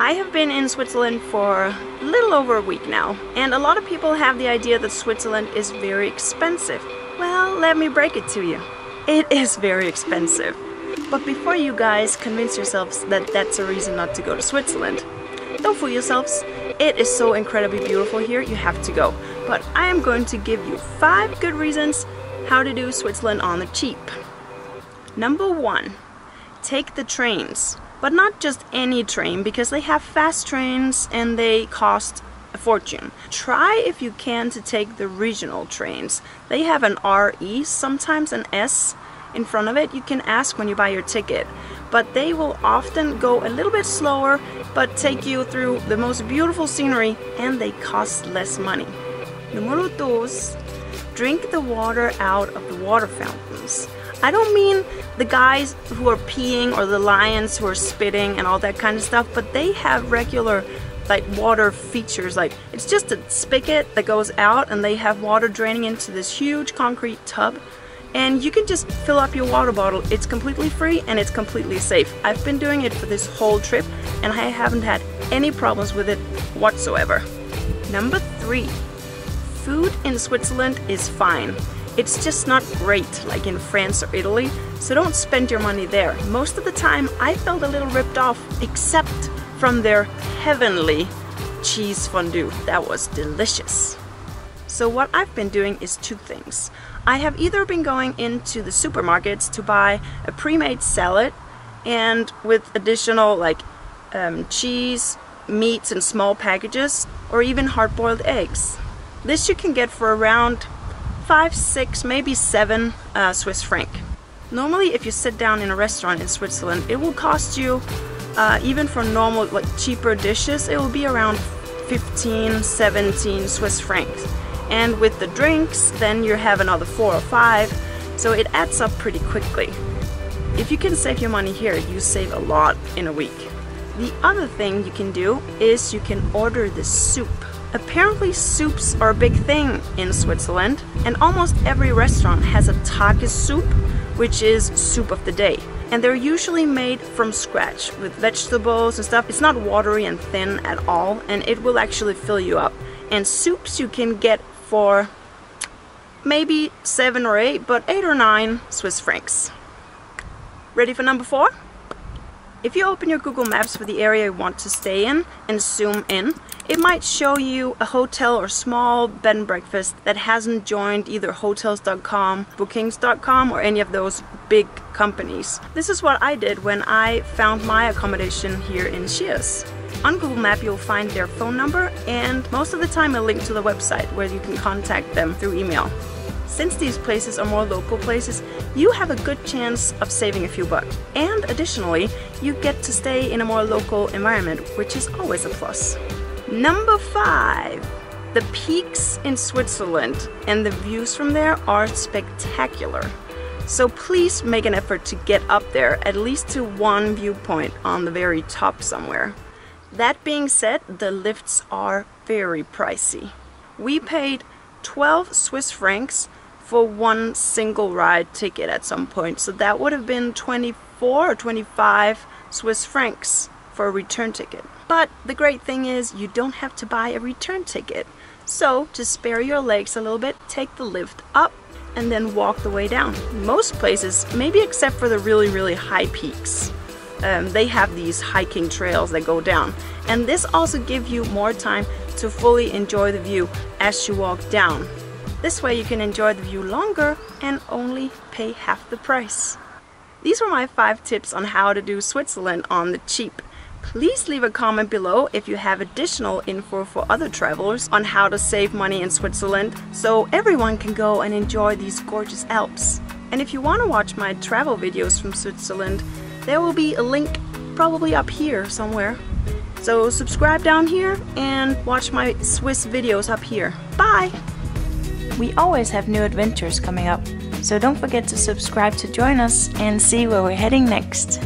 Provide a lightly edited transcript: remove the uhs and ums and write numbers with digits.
I have been in Switzerland for a little over a week now, and a lot of people have the idea that Switzerland is very expensive. Well, let me break it to you. It is very expensive. But before you guys convince yourselves that that's a reason not to go to Switzerland, don't fool yourselves. It is so incredibly beautiful here, you have to go. But I am going to give you 5 good reasons how to do Switzerland on the cheap. Number 1, take the trains. But not just any train, because they have fast trains and they cost a fortune. Try if you can to take the regional trains. They have an RE, sometimes an S in front of it. You can ask when you buy your ticket. But they will often go a little bit slower, but take you through the most beautiful scenery, and they cost less money. Numero 2, drink the water out of the water fountains. I don't mean the guys who are peeing or the lions who are spitting and all that kind of stuff, but they have regular like water features. Like it's just a spigot that goes out and they have water draining into this huge concrete tub, and you can just fill up your water bottle. It's completely free and it's completely safe. I've been doing it for this whole trip and I haven't had any problems with it whatsoever. Number 3, food in Switzerland is fine. It's just not great like in France or Italy, so don't spend your money there. Most of the time I felt a little ripped off, except from their heavenly cheese fondue. That was delicious. So what I've been doing is 2 things. I have either been going into the supermarkets to buy a pre-made salad and with additional like cheese, meats in small packages, or even hard-boiled eggs. This you can get for around 5, 6, maybe 7 Swiss franc. Normally if you sit down in a restaurant in Switzerland, it will cost you, even for normal like cheaper dishes, it will be around 15, 17 Swiss francs. And with the drinks, then you have another 4 or 5, so it adds up pretty quickly. If you can save your money here, you save a lot in a week. The other thing you can do is you can order the soup. Apparently soups are a big thing in Switzerland, and almost every restaurant has a Tages soup, which is soup of the day. And they're usually made from scratch with vegetables and stuff. It's not watery and thin at all, and it will actually fill you up. And soups you can get for maybe 7 or 8, but 8 or 9 Swiss francs. Ready for number 4? If you open your Google Maps for the area you want to stay in and zoom in, it might show you a hotel or small bed and breakfast that hasn't joined either hotels.com, bookings.com, or any of those big companies. This is what I did when I found my accommodation here in Schiers. On Google Map you'll find their phone number and most of the time a link to the website where you can contact them through email. Since these places are more local places, you have a good chance of saving a few bucks. And additionally, you get to stay in a more local environment, which is always a plus. Number 5. The peaks in Switzerland and the views from there are spectacular. So please make an effort to get up there, at least to one viewpoint on the very top somewhere. That being said, the lifts are very pricey. We paid 12 Swiss francs for one single ride ticket at some point, so that would have been 24 or 25 Swiss francs for a return ticket. But the great thing is you don't have to buy a return ticket. So to spare your legs a little bit, take the lift up and then walk the way down. Most places, maybe except for the really high peaks, they have these hiking trails that go down. And this also gives you more time to fully enjoy the view as you walk down. This way you can enjoy the view longer and only pay half the price. These were my 5 tips on how to do Switzerland on the cheap. Please leave a comment below if you have additional info for other travelers on how to save money in Switzerland, so everyone can go and enjoy these gorgeous Alps. And if you want to watch my travel videos from Switzerland, there will be a link probably up here somewhere. So subscribe down here and watch my Swiss videos up here. Bye! We always have new adventures coming up, so don't forget to subscribe to join us and see where we're heading next.